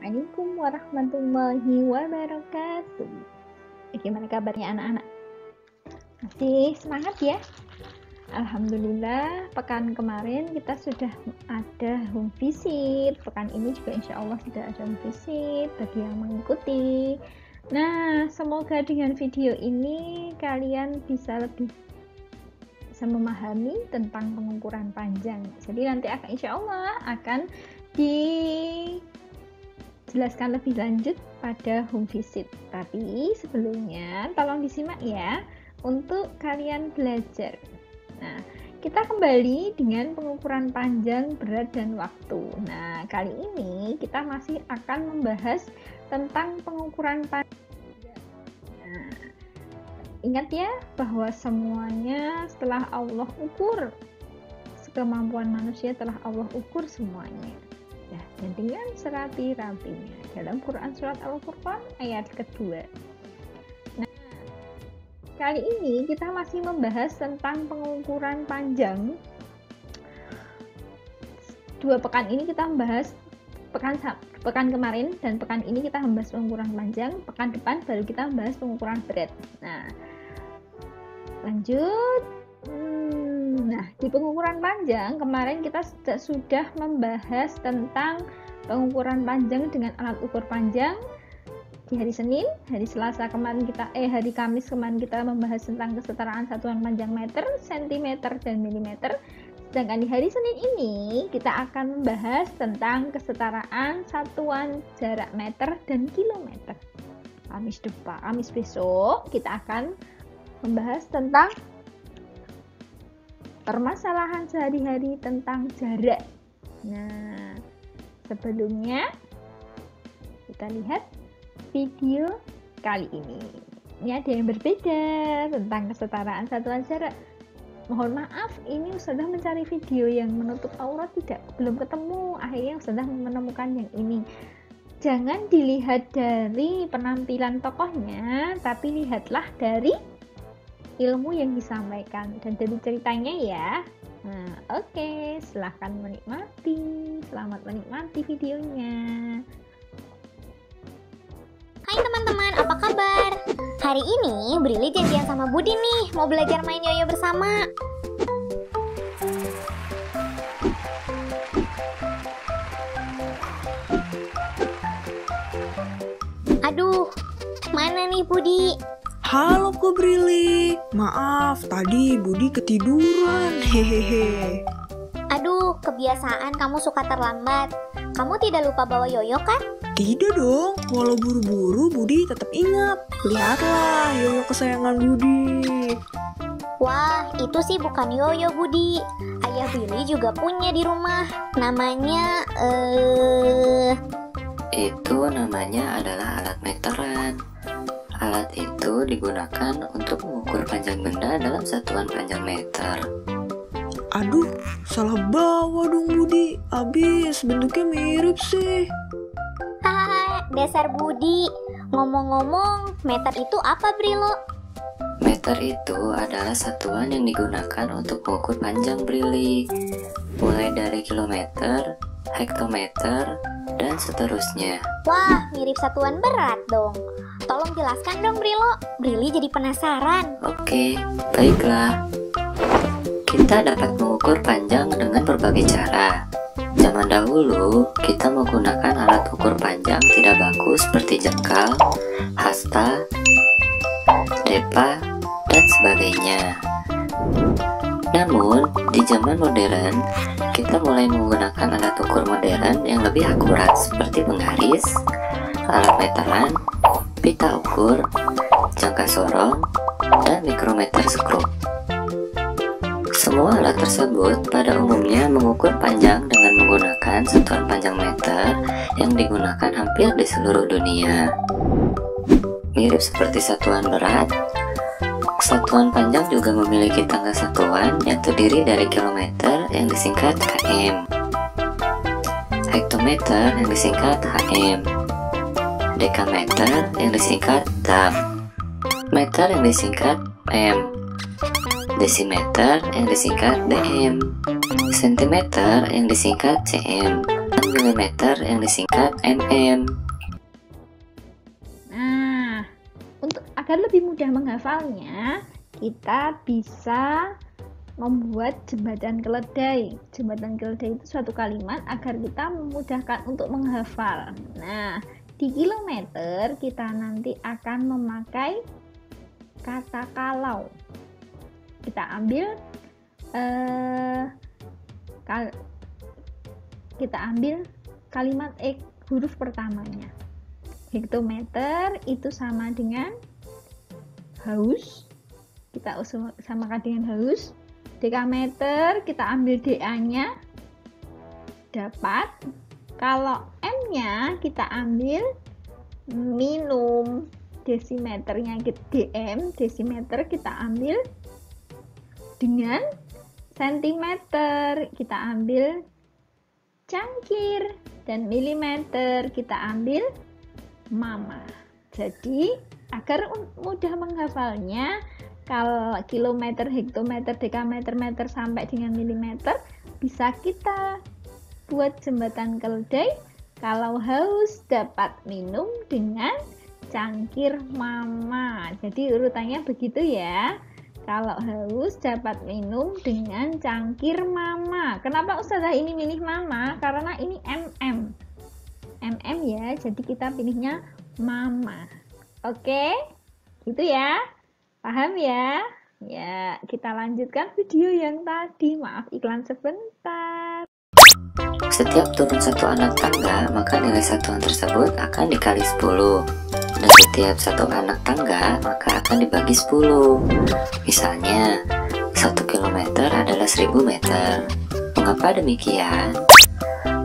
Assalamualaikum warahmatullahi wabarakatuh. Bagaimana kabarnya anak-anak? Masih semangat ya? Alhamdulillah, pekan kemarin kita sudah ada home visit. Pekan ini juga insya Allah sudah ada home visit bagi yang mengikuti. Nah, semoga dengan video ini kalian bisa memahami tentang pengukuran panjang. Jadi nanti insya Allah akan dijelaskan lebih lanjut pada home visit. Tapi sebelumnya tolong disimak ya untuk kalian belajar. Nah, kita kembali dengan pengukuran panjang, berat, dan waktu. Nah, kali ini kita masih akan membahas tentang pengukuran panjang. Nah, ingat ya bahwa semuanya setelah Allah ukur, kemampuan manusia telah Allah ukur semuanya. Ya, dan dengan serapi-rapinya dalam Quran surat Al-Furqan ayat kedua. Nah, kali ini kita masih membahas tentang pengukuran panjang. Dua pekan ini kita membahas pekan kemarin dan pekan ini kita membahas pengukuran panjang. Pekan depan baru kita membahas pengukuran berat. Nah, lanjut. Nah, di pengukuran panjang kemarin kita sudah membahas tentang pengukuran panjang dengan alat ukur panjang. Di hari Senin, hari Selasa kemarin hari Kamis kemarin kita membahas tentang kesetaraan satuan panjang meter, sentimeter, dan milimeter. Sedangkan di hari Senin ini kita akan membahas tentang kesetaraan satuan jarak meter dan kilometer. Kamis besok kita akan membahas tentang permasalahan sehari-hari tentang jarak. Nah, sebelumnya kita lihat video kali ini. Ini ada yang berbeda tentang kesetaraan satuan jarak. Mohon maaf, ini Ustazah mencari video yang menutup aurat belum ketemu. Akhirnya Ustazah menemukan yang ini. Jangan dilihat dari penampilan tokohnya, tapi lihatlah dari ilmu yang disampaikan dan dari ceritanya ya. Nah, oke, silahkan menikmati. Selamat menikmati videonya. Hai teman-teman, apa kabar? Hari ini Brili janjian sama Budi nih, mau belajar main yoyo bersama. Aduh, mana nih Budi? Halo Ko Brili, maaf tadi Budi ketiduran, hehehe. Aduh, kebiasaan kamu suka terlambat. Kamu tidak lupa bawa yoyo kan? Tidak dong, walau buru-buru Budi tetap ingat. Lihatlah yoyo kesayangan Budi. Wah, itu sih bukan yoyo Budi. Ayah Billy juga punya di rumah. Namanya Itu namanya adalah alat meteran. Alat itu digunakan untuk mengukur panjang benda dalam satuan panjang meter. Aduh, salah bawa dong Budi. Abis bentuknya mirip sih. hahaha, dasar Budi. Ngomong-ngomong, meter itu apa Brilo? Meter itu adalah satuan yang digunakan untuk mengukur panjang Brili, mulai dari kilometer, hektometer, dan seterusnya. Wah, mirip satuan berat dong. Tolong jelaskan dong Brilo. Brili jadi penasaran. Oke, baiklah. Kita dapat mengukur panjang dengan berbagai cara. Zaman dahulu, kita menggunakan alat ukur panjang tidak baku seperti jengkal, hasta, depa, dan sebagainya. Namun, di zaman modern, kita mulai menggunakan alat ukur modern yang lebih akurat seperti penggaris, alat meteran, pita ukur, jangka sorong, dan mikrometer skrup. Semua alat tersebut pada umumnya mengukur panjang dengan menggunakan satuan panjang meter yang digunakan hampir di seluruh dunia. Mirip seperti satuan berat, satuan panjang juga memiliki tanggal satuan yang terdiri dari kilometer yang disingkat km, hektometer yang disingkat hm, dekameter yang disingkat dam, meter yang disingkat m, desimeter yang disingkat dm, sentimeter yang disingkat cm, dan mm yang disingkat mm. Nah, untuk agar lebih mudah menghafalnya, kita bisa membuat jembatan keledai. Jembatan keledai itu suatu kalimat agar kita memudahkan untuk menghafal. Nah, di kilometer kita nanti akan memakai kata kalau. Kita ambil kalimat huruf pertamanya. Hektometer itu sama dengan haus. Kita samakan dengan haus. Dekameter kita ambil DA-nya dapat. Kalau M-nya kita ambil minum. Desimeternya DM, desimeter kita ambil dengan sentimeter, kita ambil cangkir, dan milimeter kita ambil mama. Jadi agar mudah menghafalnya, kalau kilometer, hektometer, dekameter, meter sampai dengan milimeter bisa kita buat jembatan keledai. Kalau haus dapat minum dengan cangkir mama. Jadi urutannya begitu ya. Kalau haus dapat minum dengan cangkir mama. Kenapa Ustazah ini milih mama? Karena ini MM. MM ya, jadi kita pilihnya mama. Oke? Gitu ya. Paham ya? Ya, kita lanjutkan video yang tadi. Maaf iklan sebentar. Setiap turun satu anak tangga, maka nilai satuan tersebut akan dikali 10. Dan setiap satu anak tangga, maka akan dibagi 10. Misalnya, 1 kilometer adalah 1000 meter. Mengapa demikian?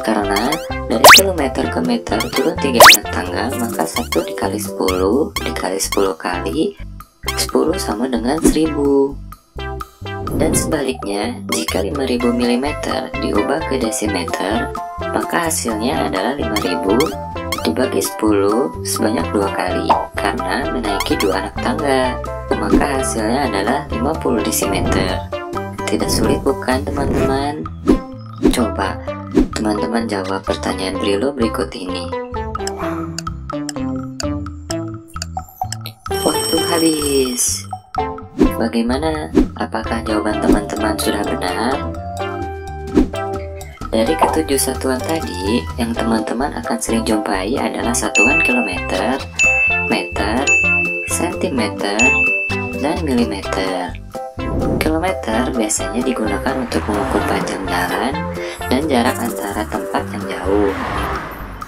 Karena dari kilometer ke meter turun 3 anak tangga, maka 1 dikali 10 dikali 10 kali 10 sama dengan 1000. Dan sebaliknya, jika 5000 mm diubah ke desimeter, maka hasilnya adalah 5000 dibagi 10 sebanyak 2 kali, karena menaiki 2 anak tangga, maka hasilnya adalah 50 desimeter. Tidak sulit bukan teman-teman? Coba teman-teman jawab pertanyaan Brilo berikut ini. Waktu habis. Bagaimana? Apakah jawaban teman-teman sudah benar? Dari ketujuh satuan tadi, yang teman-teman akan sering jumpai adalah satuan kilometer, meter, sentimeter, dan milimeter. Kilometer biasanya digunakan untuk mengukur panjang jalan dan jarak antara tempat yang jauh.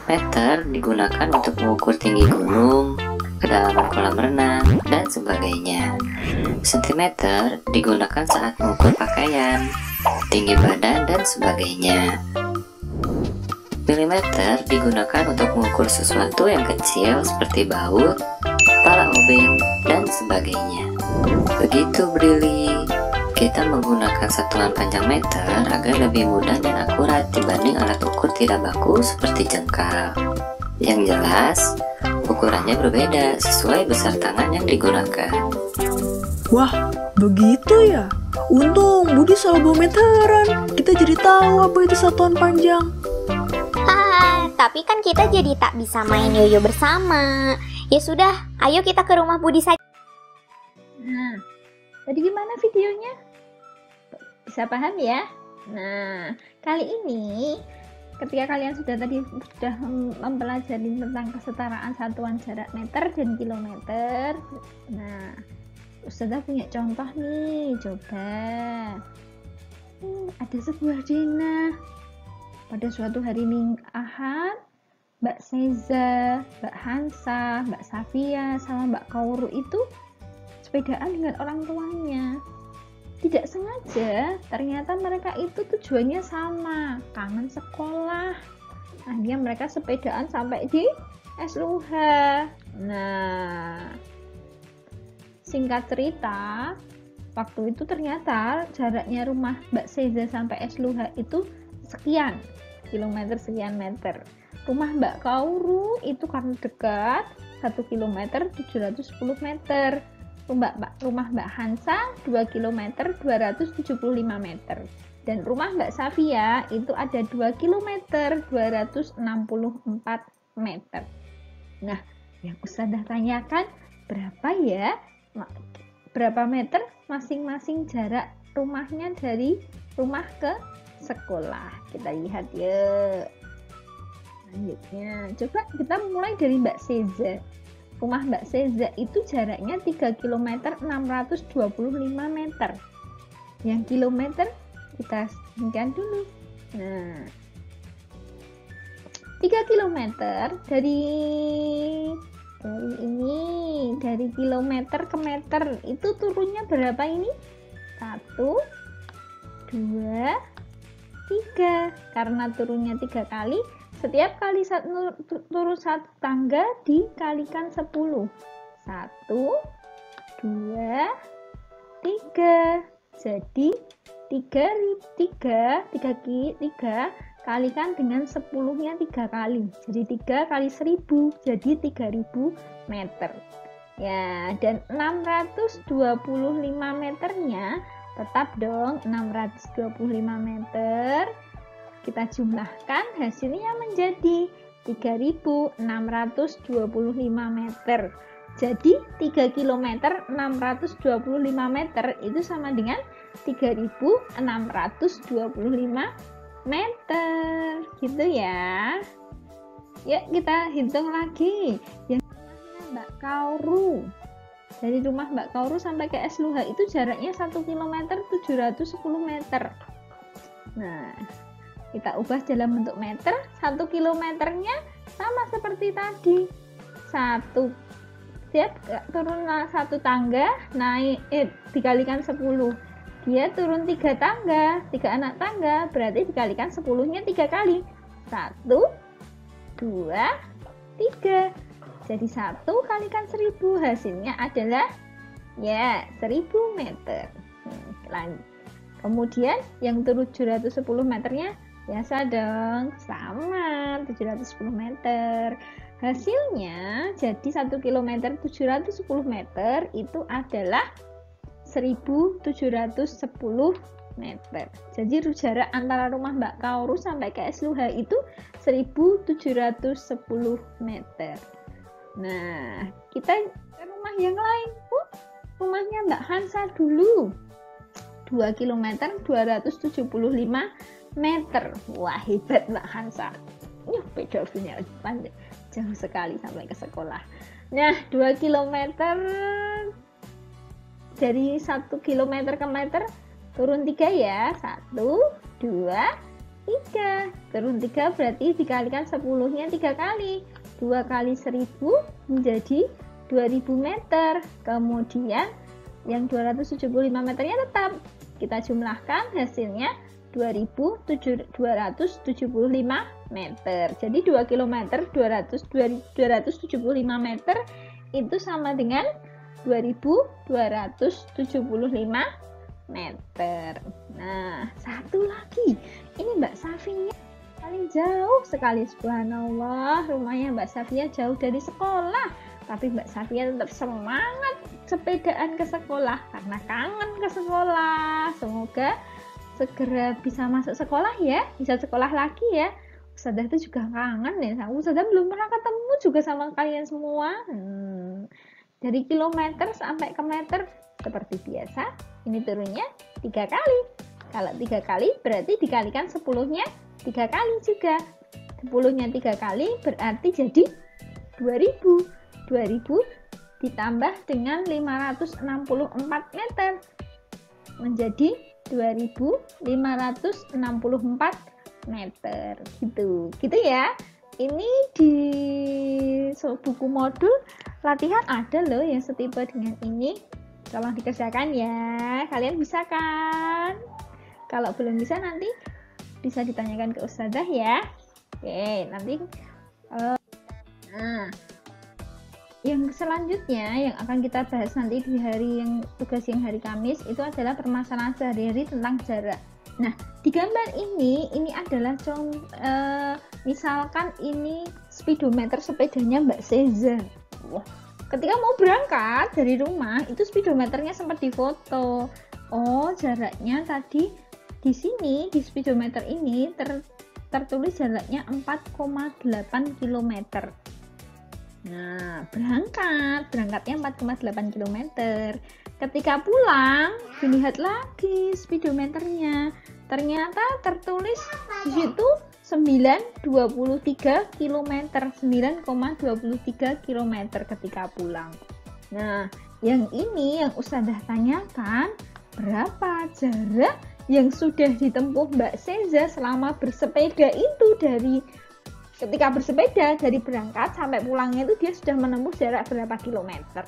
Meter digunakan untuk mengukur tinggi gunung, kedalaman kolam renang, dan sebagainya. Sentimeter digunakan saat mengukur pakaian, tinggi badan, dan sebagainya. Milimeter digunakan untuk mengukur sesuatu yang kecil seperti baut, kepala obeng, dan sebagainya. Begitu Brili, kita menggunakan satuan panjang meter agar lebih mudah dan akurat dibanding alat ukur tidak baku seperti jengkal. Yang jelas, ukurannya berbeda sesuai besar tangan yang digunakan. Wah, begitu ya? Untung Budi selalu bawa meteran. Kita jadi tahu apa itu satuan panjang. Haha, tapi kan kita jadi tak bisa main yoyo bersama. Ya sudah, ayo kita ke rumah Budi saja. Nah, tadi gimana videonya? Bisa paham ya? Nah, kali ini ketika kalian sudah mempelajari tentang kesetaraan satuan jarak meter dan kilometer, nah, Ustazah punya contoh nih, coba. Ada sebuah denah. Pada suatu hari Ahad, Mbak Seza, Mbak Hansa, Mbak Safia, sama Mbak Kauru itu sepedaan dengan orang tuanya. Tidak sengaja, ternyata mereka itu tujuannya sama, kangen sekolah. Akhirnya mereka sepedaan sampai di SLUH. Nah, singkat cerita, waktu itu ternyata jaraknya rumah Mbak Seza sampai SLUH itu sekian kilometer, sekian meter. Rumah Mbak Kauru itu karena dekat, 1 kilometer 710 meter. Rumah Mbak Hansa 2 km 275 meter. Dan rumah Mbak Safia itu ada 2 km 264 meter. Nah, yang Ustazah tanyakan berapa meter masing-masing jarak rumahnya dari rumah ke sekolah. Kita lihat ya. Selanjutnya, coba kita mulai dari Mbak Seza. Rumah Mbak Seza itu jaraknya 3 km 625 meter. Yang kilometer kita singkat dulu. Nah, 3 km dari kilometer ke meter itu turunnya berapa ini? 1, 2, 3. Karena turunnya 3 kali, setiap kali turun 1 tangga dikalikan 10. 1, 2, 3. Jadi 3 kalikan dengan 10-nya 3 kali. Jadi 3 kali 1000, jadi 3000 meter. Ya, dan 625 meternya tetap dong 625 meter. Kita jumlahkan, hasilnya menjadi 3625 meter. Jadi 3 km 625 meter itu sama dengan 3625 meter. Gitu ya. Yuk kita hitung lagi. Yang namanya Mbak Kauru. Dari rumah Mbak Kauru sampai ke Esluha itu jaraknya 1 km 710 meter. Nah, kita ubah dalam bentuk meter. 1 kilometernya sama seperti tadi. Turun 1 tangga, dikalikan 10. Dia turun 3 tangga, 3 anak tangga, berarti dikalikan 10-nya 3 kali. 1, 2, 3. Jadi 1 kalikan 1000, hasilnya adalah 1000 meter. Lanjut. Kemudian yang turun 710 meternya biasa dong, sama 710 meter. Hasilnya jadi 1 km 710 meter itu adalah 1710 meter. Jadi jarak antara rumah Mbak Kauru sampai ke Esluha itu 1710 meter. Nah, kita ke rumah yang lain. Rumahnya Mbak Hansa dulu. 2 km 275 meter. Wah, hebat Mbak Hansa. Pedofilnya panjang. Jauh sekali sampai ke sekolah. Nah, 2 km dari 1 km ke meter turun 3 ya. 1, 2, 3. Turun 3 berarti dikalikan 10-nya 3 kali. 2 kali 1000 menjadi 2000 meter. Kemudian yang 275 meternya tetap kita jumlahkan, hasilnya 2775 meter. Jadi 2 km 275 meter itu sama dengan 2275 meter. Nah, satu lagi. Ini Mbak Safinya paling jauh sekali, subhanallah. Rumahnya Mbak Safia jauh dari sekolah, tapi Mbak Safia tetap semangat sepedaan ke sekolah karena kangen ke sekolah. Semoga segera bisa masuk sekolah ya, bisa sekolah lagi ya. Ustazah itu juga kangen ya, Ustazah belum pernah ketemu juga sama kalian semua. Dari kilometer sampai ke meter seperti biasa, ini turunnya 3 kali. Kalau 3 kali berarti dikalikan 10-nya 3 kali juga. 10-nya 3 kali berarti jadi 2000. 2000 ditambah dengan 564 meter menjadi 2564 meter gitu ya. Ini di buku modul latihan ada loh yang setipe dengan ini. Tolong dikerjakan ya, kalian bisa kan? Kalau belum bisa nanti bisa ditanyakan ke Ustazah ya. Oke, nanti yang selanjutnya yang akan kita bahas nanti di hari yang tugas yang hari Kamis itu adalah permasalahan sehari-hari tentang jarak. Nah, di gambar ini adalah misalkan ini speedometer sepedanya Mbak Seza. Wah, ketika mau berangkat dari rumah itu speedometernya sempat difoto. Oh, jaraknya tadi di sini di speedometer ini tertulis jaraknya 4,8 km. Nah, berangkatnya 4,8 km. Ketika pulang, dilihat lagi speedometernya. Ternyata tertulis di situ 9,23 km, 9,23 km ketika pulang. Nah, yang ini yang Ustazah tanyakan, berapa jarak yang sudah ditempuh Mbak Seza selama bersepeda itu ketika bersepeda dari berangkat sampai pulangnya itu dia sudah menempuh jarak berapa kilometer?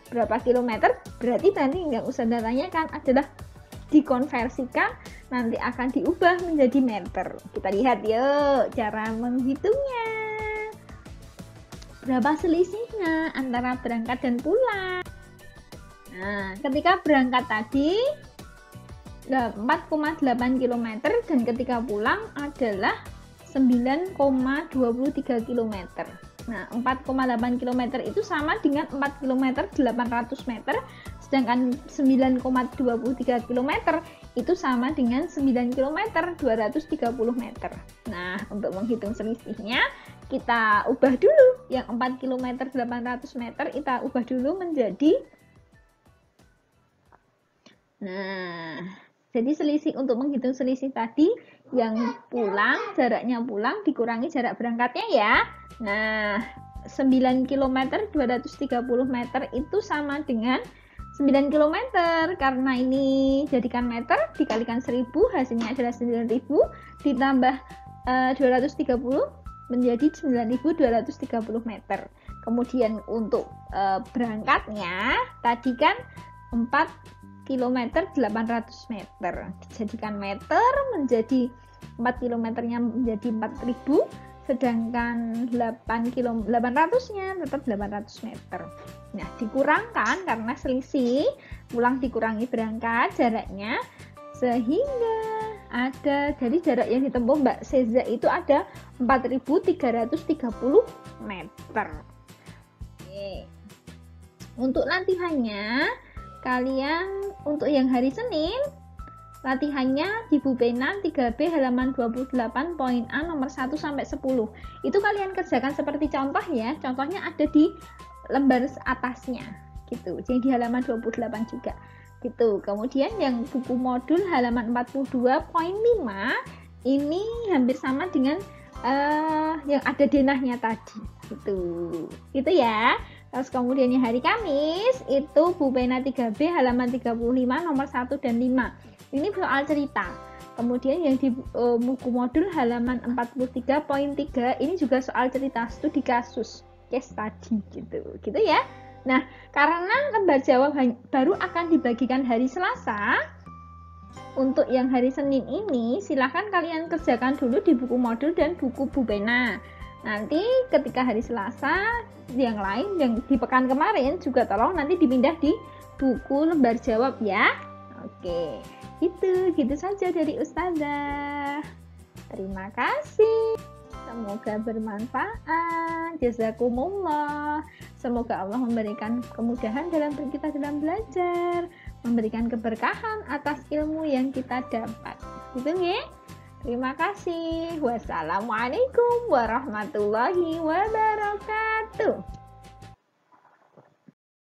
Berapa kilometer? Berarti nanti yang Ustazah tanyakan adalah dikonversikan, nanti akan diubah menjadi meter. Kita lihat yuk cara menghitungnya. Berapa selisihnya antara berangkat dan pulang? Nah, ketika berangkat tadi 4,8 km dan ketika pulang adalah 9,23 km. Nah, 4,8 km itu sama dengan 4 km 800 meter, sedangkan 9,23 km itu sama dengan 9 km 230 meter. Nah, untuk menghitung selisihnya, kita ubah dulu yang 4 km 800 meter, kita ubah dulu menjadi, jadi selisih untuk menghitung selisih tadi yang pulang, jaraknya pulang dikurangi jarak berangkatnya ya. Nah, 9 km 230 meter itu sama dengan 9 km. Karena ini jadikan meter, dikalikan 1000, hasilnya adalah 9.000, ditambah 230 menjadi 9.230 meter. Kemudian untuk berangkatnya, tadi kan 4 km 800 meter, dijadikan meter menjadi 4 kilometernya menjadi 4.000, sedangkan 800-nya tetap 800 meter. Nah, dikurangkan karena selisih pulang dikurangi berangkat jaraknya, sehingga ada, jadi jarak yang ditempuh Mbak Seza itu ada 4.330 meter. Oke. Untuk latihannya, kalian untuk yang hari Senin, latihannya di Bu Pena 3B halaman 28 poin A nomor 1 sampai 10. Itu kalian kerjakan seperti contoh ya. Contohnya ada di lembar atasnya gitu. Jadi di halaman 28 juga. Gitu. Kemudian yang buku modul halaman 42 poin 5 ini hampir sama dengan yang ada denahnya tadi. Gitu. Gitu ya. Terus kemudian yang hari Kamis itu Bu Pena 3B halaman 35 nomor 1 dan 5. Ini soal cerita. Kemudian yang di buku modul halaman 43.3 ini juga soal cerita, studi kasus, case study gitu. Gitu ya. Nah, karena lembar jawab baru akan dibagikan hari Selasa, untuk yang hari Senin ini silahkan kalian kerjakan dulu di buku modul dan buku Bu Pena. Nanti ketika hari Selasa yang lain yang di pekan kemarin juga tolong nanti dipindah di buku lembar jawab ya. Oke, gitu saja dari Ustazah. Terima kasih. Semoga bermanfaat. Jazakumullah. Semoga Allah memberikan kemudahan kita dalam belajar, memberikan keberkahan atas ilmu yang kita dapat. Gitu ya. Terima kasih. Wassalamualaikum warahmatullahi wabarakatuh.